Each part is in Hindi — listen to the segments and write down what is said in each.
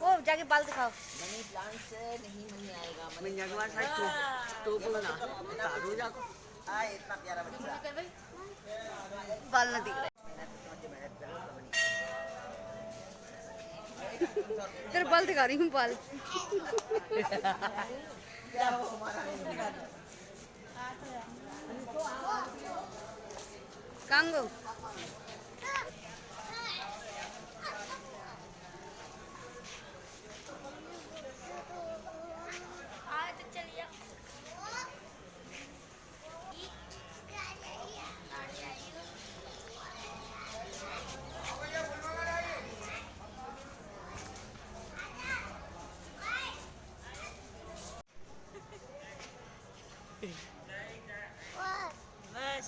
वो जाके बाल दिखाओ। मनी प्लांट से नहीं आएगा। मैं जगवा साइड तो बोलना तारू जाको इतना प्यारा बच्चा बाल न दिख रहे। तेरे बाल दिखा रही हूँ बाल। कांगो बस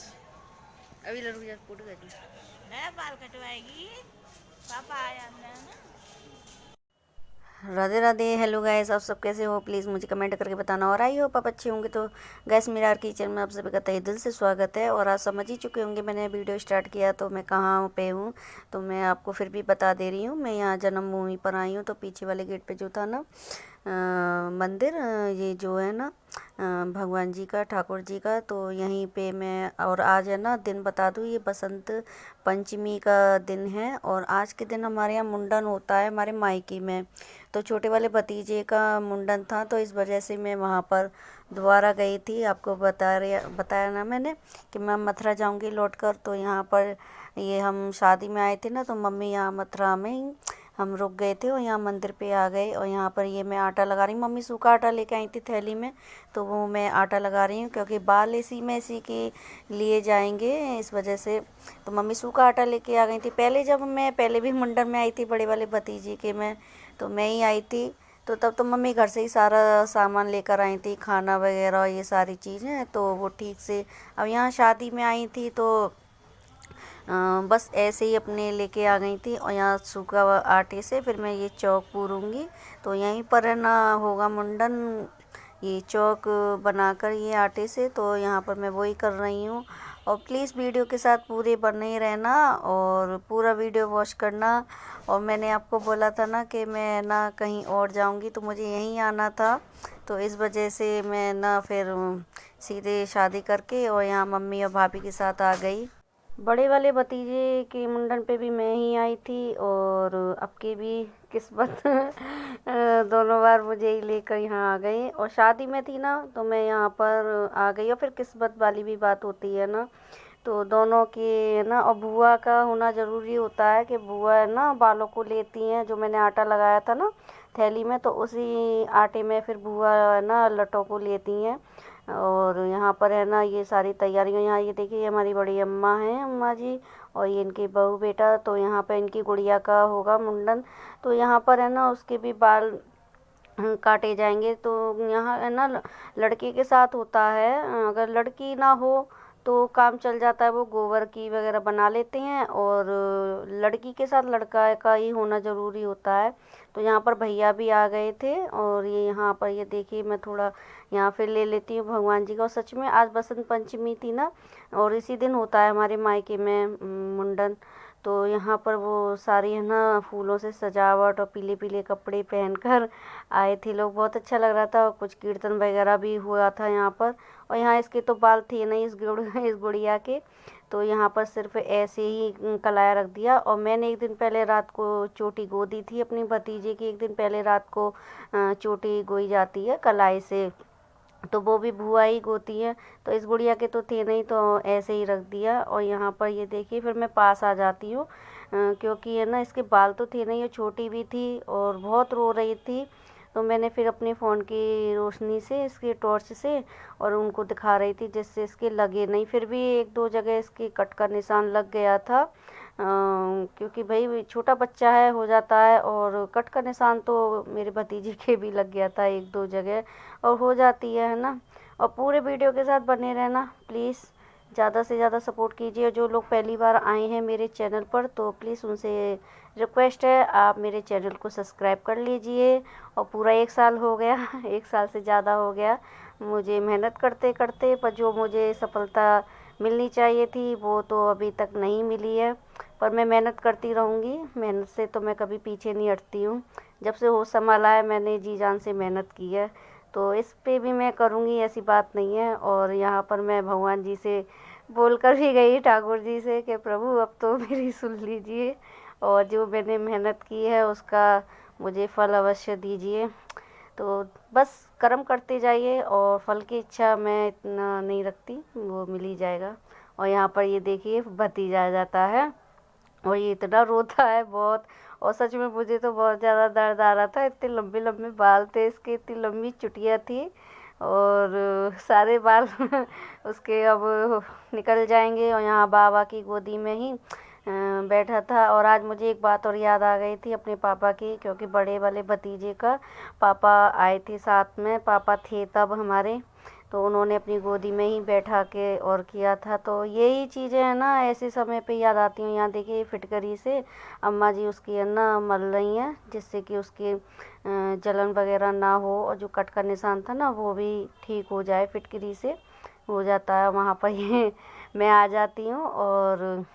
अभी लड़की जा फोटो खींच है बाल कटवाएगी पापा आया ना। राधे राधे। हेलो गाइस, आप सब कैसे हो? प्लीज़ मुझे कमेंट करके बताना। और आई होप आप अच्छे होंगे। तो गैस मिरार किचन में आप सभी का तहे दिल से स्वागत है। और आप समझ ही चुके होंगे मैंने वीडियो स्टार्ट किया तो मैं कहाँ पे हूँ। तो मैं आपको फिर भी बता दे रही हूँ, मैं यहाँ जन्मभूमि पर आई हूँ। तो पीछे वाले गेट पे जो था ना मंदिर, ये जो है ना भगवान जी का, ठाकुर जी का, तो यहीं पे मैं। और आज है ना दिन बता दूँ, ये बसंत पंचमी का दिन है। और आज के दिन हमारे यहाँ मुंडन होता है हमारे मायके में। तो छोटे वाले भतीजे का मुंडन था, तो इस वजह से मैं वहाँ पर दोबारा गई थी। आपको बताया ना मैंने कि मैं मथुरा जाऊँगी लौट कर। तो यहाँ पर ये हम शादी में आए थे ना, तो मम्मी यहाँ मथुरा में ही हम रुक गए थे और यहाँ मंदिर पे आ गए। और यहाँ पर ये मैं आटा लगा रही हूँ। मम्मी सूखा आटा लेके आई थी थैली में, तो वो मैं आटा लगा रही हूँ क्योंकि बाल इसी के लिए जाएंगे, इस वजह से। तो मम्मी सूखा आटा लेके आ गई थी। जब मैं पहले भी मुंडन में आई थी बड़े वाले भतीजे के में, तो मैं ही आई थी। तो तब तो मम्मी घर से ही सारा सामान लेकर आई थी, खाना वगैरह ये सारी चीज़ें। तो वो ठीक से अब यहाँ शादी में आई थी, तो बस ऐसे ही अपने लेके आ गई थी। और यहाँ सूखा आटे से फिर मैं ये चौक पूरूंगी। तो यहीं पर है ना होगा मुंडन, ये चौक बनाकर ये आटे से। तो यहाँ पर मैं वही कर रही हूँ। और प्लीज़ वीडियो के साथ पूरे बने रहना और पूरा वीडियो वॉच करना। और मैंने आपको बोला था ना कि मैं ना कहीं और जाऊंगी, तो मुझे यहीं आना था। तो इस वजह से मैं ना फिर सीधे शादी करके और यहाँ मम्मी और भाभी के साथ आ गई। बड़े वाले भतीजे के मुंडन पे भी मैं ही आई थी, और अब की भी किस्मत दोनों बार मुझे ही लेकर यहाँ आ गए। और शादी में थी ना, तो मैं यहाँ पर आ गई। और फिर किस्मत वाली भी बात होती है ना, तो दोनों के ना। और बुआ का होना ज़रूरी होता है कि बुआ है ना बालों को लेती हैं। जो मैंने आटा लगाया था ना थैली में, तो उसी आटे में फिर बुआ है ना लटों को लेती हैं। और यहाँ पर है ना ये सारी तैयारियाँ, यहाँ ये देखिए ये हमारी बड़ी अम्मा हैं, अम्मा जी, और ये इनकी बहू बेटा। तो यहाँ पर इनकी गुड़िया का होगा मुंडन। तो यहाँ पर है ना उसके भी बाल काटे जाएंगे। तो यहाँ है ना लड़के के साथ होता है, अगर लड़की ना हो तो काम चल जाता है, वो गोबर की वगैरह बना लेते हैं। और लड़की के साथ लड़का का ही होना ज़रूरी होता है। तो यहाँ पर भैया भी आ गए थे। और ये यहाँ पर ये देखिए मैं थोड़ा यहाँ फिर ले लेती हूँ भगवान जी का। और सच में आज बसंत पंचमी थी ना, और इसी दिन होता है हमारे मायके में मुंडन। तो यहाँ पर वो सारी है ना फूलों से सजावट और पीले पीले कपड़े पहनकर आए थे लोग, बहुत अच्छा लग रहा था। और कुछ कीर्तन वगैरह भी हुआ था यहाँ पर। और यहाँ इसके तो बाल थे नहीं इस गुड़िया के, तो यहाँ पर सिर्फ ऐसे ही कलाया रख दिया। और मैंने एक दिन पहले रात को चोटी गो दी थी अपनी भतीजे की। एक दिन पहले रात को चोटी गोई जाती है कलाई से, तो वो भी बुआ ही गोती है। तो इस गुड़िया के तो थे नहीं, तो ऐसे ही रख दिया। और यहाँ पर ये देखिए फिर मैं पास आ जाती हूँ क्योंकि है ना इसके बाल तो थे नहीं, ये छोटी भी थी और बहुत रो रही थी। तो मैंने फिर अपने फ़ोन की रोशनी से, इसकी टॉर्च से, और उनको दिखा रही थी जिससे इसके लगे नहीं। फिर भी एक दो जगह इसके कट का निशान लग गया था। क्योंकि भाई छोटा बच्चा है, हो जाता है। और कट का निशान तो मेरे भतीजे के भी लग गया था 1-2 जगह, और हो जाती है ना। और पूरे वीडियो के साथ बने रहना प्लीज़, ज़्यादा से ज़्यादा सपोर्ट कीजिए। जो लोग पहली बार आए हैं मेरे चैनल पर, तो प्लीज़ उनसे रिक्वेस्ट है आप मेरे चैनल को सब्सक्राइब कर लीजिए। और पूरा 1 साल हो गया 1 साल से ज़्यादा हो गया मुझे मेहनत करते करते, पर जो मुझे सफलता मिलनी चाहिए थी वो तो अभी तक नहीं मिली है। पर मैं मेहनत करती रहूँगी, मेहनत से तो मैं कभी पीछे नहीं हटती हूँ। जब से होश संभाला है मैंने जी जान से मेहनत की है, तो इस पे भी मैं करूँगी, ऐसी बात नहीं है। और यहाँ पर मैं भगवान जी से बोल कर भी गई, ठाकुर जी से, कि प्रभु अब तो मेरी सुन लीजिए, और जो मैंने मेहनत की है उसका मुझे फल अवश्य दीजिए। तो बस कर्म करते जाइए, और फल की इच्छा मैं इतना नहीं रखती, वो मिल ही जाएगा। और यहाँ पर ये देखिए भतीजा आ जाता है, और ये इतना रोता है बहुत। और सच में मुझे तो बहुत ज़्यादा दर्द आ रहा था, इतने लंबे लंबे बाल थे इसके, इतनी लंबी चुटिया थी, और सारे बाल उसके अब निकल जाएंगे। और यहाँ बाबा की गोदी में ही बैठा था। और आज मुझे एक बात और याद आ गई थी अपने पापा की, क्योंकि बड़े वाले भतीजे का पापा आए थे साथ में, पापा थे तब हमारे, तो उन्होंने अपनी गोदी में ही बैठा के और किया था। तो यही चीज़ें हैं ना, ऐसे समय पे याद आती हैं। यहाँ देखिए फिटकरी से अम्मा जी उसकी है ना मल रही हैं, जिससे कि उसकी जलन वगैरह ना हो, और जो कट का निशान था ना वो भी ठीक हो जाए, फिटकरी से हो जाता है। वहाँ पर ये मैं आ जाती हूँ और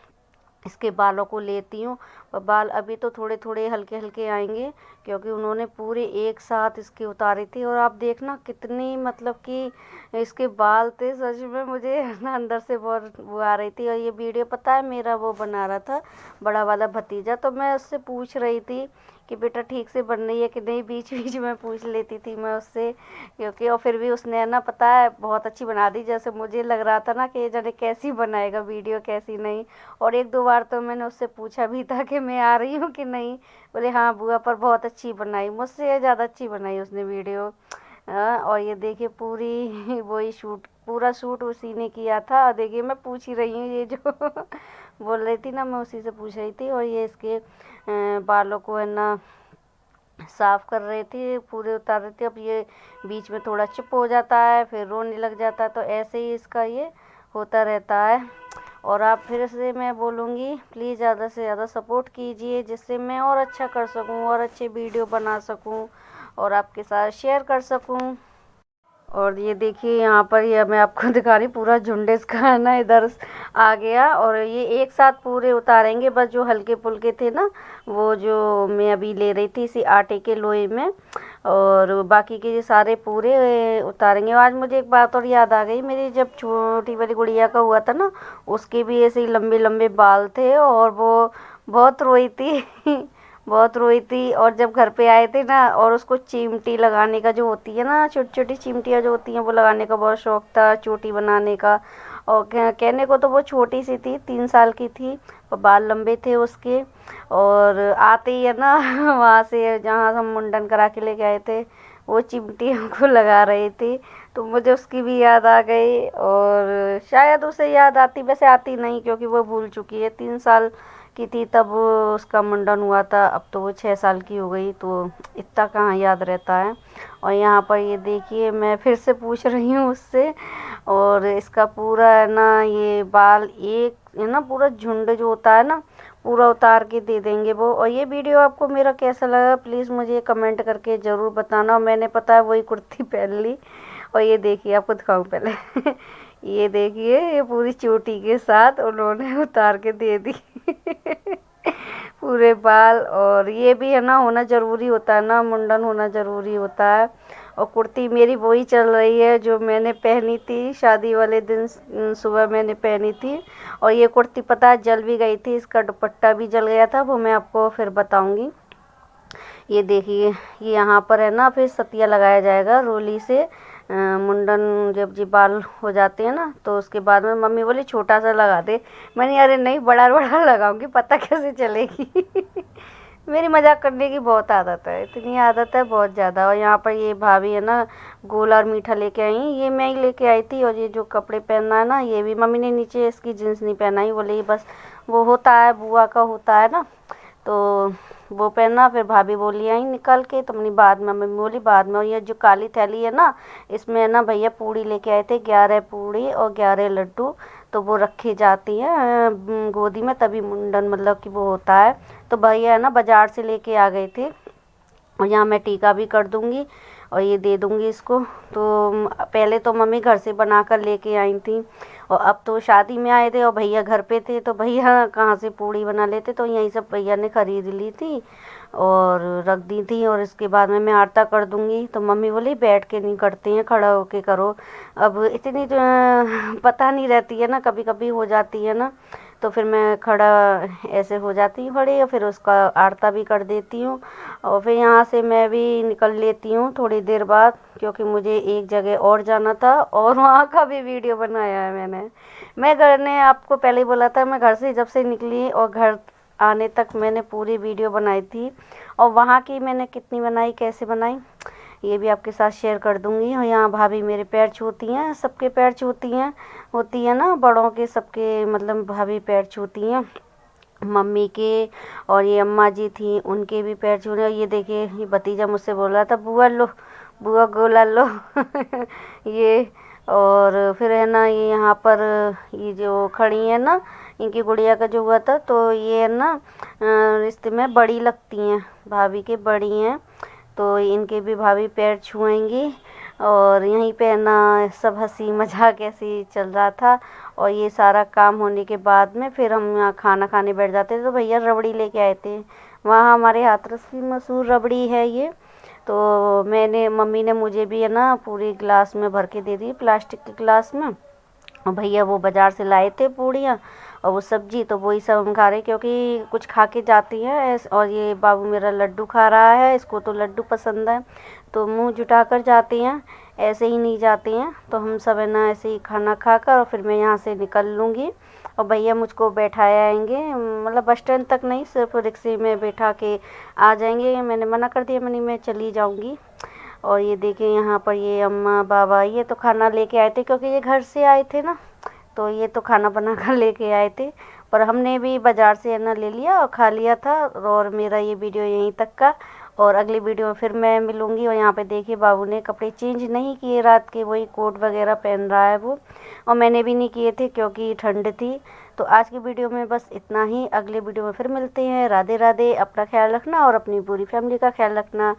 इसके बालों को लेती हूँ। और बाल अभी तो थोड़े थोड़े हल्के हल्के आएंगे, क्योंकि उन्होंने पूरे एक साथ इसके उतारे थे। और आप देखना कितनी मतलब कि इसके बाल थे, सच में मुझे ना अंदर से बहुत वो आ रही थी। और ये वीडियो पता है मेरा वो बना रहा था बड़ा वाला भतीजा, तो मैं उससे पूछ रही थी कि बेटा ठीक से बन रही है कि नहीं, बीच बीच में पूछ लेती थी मैं उससे, क्योंकि और फिर भी उसने ना पता है बहुत अच्छी बना दी। जैसे मुझे लग रहा था ना कि ये जाने कैसी बनाएगा वीडियो, कैसी नहीं। और 1-2 बार तो मैंने उससे पूछा भी था कि मैं आ रही हूँ कि नहीं, बोले हाँ बुआ, पर बहुत अच्छी बनाई, मुझसे ज़्यादा अच्छी बनाई उसने वीडियो। और ये देखिए पूरी वही शूट, पूरा शूट उसी ने किया था। और देखिए मैं पूछ ही रही हूँ, ये जो बोल रही थी ना मैं उसी से पूछ रही थी। और ये इसके बालों को है ना साफ कर रही थी, पूरे उतार रही थी। अब ये बीच में थोड़ा चुप हो जाता है, फिर रोने लग जाता है, तो ऐसे ही इसका ये होता रहता है। और आप फिर से मैं बोलूँगी प्लीज़ ज़्यादा से ज़्यादा सपोर्ट कीजिए, जिससे मैं और अच्छा कर सकूँ, और अच्छे वीडियो बना सकूँ, और आपके साथ शेयर कर सकूँ। और ये देखिए यहाँ पर ये मैं आपको दिखा रही, पूरा झुंड इसका है ना इधर आ गया। और ये एक साथ पूरे उतारेंगे, बस जो हल्के फुल्के थे ना वो जो मैं अभी ले रही थी इसी आटे के लोई में, और बाकी के ये सारे पूरे उतारेंगे। आज मुझे एक बात और याद आ गई, मेरी जब छोटी वाली गुड़िया का हुआ था ना, उसके भी ऐसे ही लंबे लंबे बाल थे, और वो बहुत रोई थी बहुत रोई थी। और जब घर पे आए थे ना, और उसको चिमटी लगाने का जो होती है ना, छोटी छोटी चिमटियाँ जो होती हैं वो लगाने का बहुत शौक था, चोटी बनाने का। और कहने को तो वो छोटी सी थी, 3 साल की थी, पर बाल लंबे थे उसके। और आते ही है ना वहाँ से जहाँ हम मुंडन करा के लेके आए थे, वो चिमटी हमको लगा रही थी, तो मुझे उसकी भी याद आ गई। और शायद उसे याद आती, वैसे आती नहीं क्योंकि वो भूल चुकी है। 3 साल की थी तब उसका मुंडन हुआ था, अब तो वो 6 साल की हो गई, तो इतना कहाँ याद रहता है। और यहाँ पर ये देखिए मैं फिर से पूछ रही हूँ उससे, और इसका पूरा है ना ये बाल एक है ना पूरा झुंड जो होता है ना पूरा उतार के दे देंगे वो। और ये वीडियो आपको मेरा कैसा लगा प्लीज़ मुझे कमेंट करके ज़रूर बताना। और मैंने पता है वही कुर्ती पहन ली। और ये देखिए आपको दिखाऊं पहले ये देखिए ये पूरी चोटी के साथ उन्होंने उतार के दे दी पूरे बाल। और ये भी है ना होना ज़रूरी होता है ना, मुंडन होना ज़रूरी होता है। और कुर्ती मेरी वही चल रही है जो मैंने पहनी थी शादी वाले दिन, सुबह मैंने पहनी थी। और ये कुर्ती पता है जल भी गई थी, इसका दुपट्टा भी जल गया था, वो मैं आपको फिर बताऊंगी। ये देखिए ये यहाँ पर है ना फिर सतिया लगाया जाएगा रोली से। मुंडन जब जी बाल हो जाते हैं ना, तो उसके बाद में मम्मी बोली छोटा सा लगा दे। मैंने अरे नहीं बड़ा बड़ा लगाऊंगी, पता कैसे चलेगी मेरी मजाक करने की बहुत आदत है, इतनी आदत है बहुत ज़्यादा। और यहाँ पर ये भाभी है ना गोला और मीठा लेके आई, ये मैं ही लेके आई थी। और ये जो कपड़े पहनना है ना, ये भी मम्मी ने नीचे इसकी जीन्स नहीं पहनाई, बोले बस वो होता है बुआ का होता है ना, तो वो पहना। फिर भाभी बोली आई निकल के, तो मैंने बाद में, मम्मी बोली बाद में। और ये जो काली थैली है ना, इसमें है ना भैया पूड़ी लेके आए थे, 11 पूड़ी और 11 लड्डू। तो वो रखी जाती है गोदी में, तभी मुंडन मतलब कि वो होता है। तो भैया है ना बाजार से लेके आ गए थे। और यहाँ मैं टीका भी कर दूँगी और ये दे दूँगी इसको। तो पहले तो मम्मी घर से बना कर लेके आई थी, और अब तो शादी में आए थे और भैया घर पे थे, तो भैया कहाँ से पूड़ी बना लेते, तो यहीं सब भैया ने ख़रीद ली थी और रख दी थी। और इसके बाद में मैं आरता कर दूँगी। तो मम्मी बोली बैठ के नहीं करते हैं, खड़ा होके करो। अब इतनी पता नहीं रहती है ना, कभी कभी हो जाती है ना, तो फिर मैं खड़ा ऐसे हो जाती हूँ खड़ी, और फिर उसका आरता भी कर देती हूँ। और फिर यहाँ से मैं भी निकल लेती हूँ थोड़ी देर बाद, क्योंकि मुझे एक जगह और जाना था और वहाँ का भी वीडियो बनाया है मैंने। मैं घर ने आपको पहले ही बोला था, मैं घर से जब से निकली और घर आने तक मैंने पूरी वीडियो बनाई थी। और वहाँ की मैंने कितनी बनाई, कैसे बनाई, ये भी आपके साथ शेयर कर दूँगी। और यहाँ भाभी मेरे पैर छूती हैं, सबके पैर छूती हैं, होती है ना बड़ों के, सबके मतलब भाभी पैर छूती हैं, मम्मी के। और ये अम्मा जी थी उनके भी पैर छूने। और ये देखिए ये भतीजा मुझसे बोल रहा था बुआ लो, बुआ गोला लो ये। और फिर है ना ये यहाँ पर ये जो खड़ी है ना, इनकी गुड़िया का जो हुआ था, तो ये है ना रिश्ते में बड़ी लगती हैं, भाभी के बड़ी हैं, तो इनके भी भाभी पैर छुएंगी। और यहीं पे ना सब हंसी मजाक ऐसे ही चल रहा था। और ये सारा काम होने के बाद में फिर हम यहाँ खाना खाने बैठ जाते थे। तो भैया रबड़ी लेके आए थे, वहाँ हमारे हाथरस की मशहूर रबड़ी है ये। तो मैंने, मम्मी ने मुझे भी है ना पूरी गिलास में भर के दे दी, प्लास्टिक के गिलास में। और भैया वो बाज़ार से लाए थे पूड़ियाँ और वो सब्जी, तो वही सब हम खा रहे, क्योंकि कुछ खा के जाती हैं। और ये बाबू मेरा लड्डू खा रहा है, इसको तो लड्डू पसंद है, तो मुंह जुटा कर जाती हैं, ऐसे ही नहीं जाती हैं। तो हम सब है ना ऐसे ही खाना खाकर और फिर मैं यहाँ से निकल लूँगी। और भैया मुझको बैठाया आएंगे, मतलब बस स्टैंड तक नहीं, सिर्फ रिक्शे में बैठा के आ जाएंगे। मैंने मना कर दिया, मैंने मैं चली जाऊँगी। और ये देखिए यहाँ पर ये अम्मा बाबा ये तो खाना लेके आए थे, क्योंकि ये घर से आए थे ना, तो ये तो खाना बना कर लेके आए थे। पर हमने भी बाज़ार से है ना ले लिया और खा लिया था। और मेरा ये वीडियो यहीं तक का, और अगली वीडियो में फिर मैं मिलूँगी। और यहाँ पे देखिए बाबू ने कपड़े चेंज नहीं किए रात के, वही कोट वगैरह पहन रहा है वो, और मैंने भी नहीं किए थे क्योंकि ठंड थी। तो आज की वीडियो में बस इतना ही, अगले वीडियो में फिर मिलते हैं। राधे राधे, अपना ख्याल रखना और अपनी पूरी फैमिली का ख्याल रखना।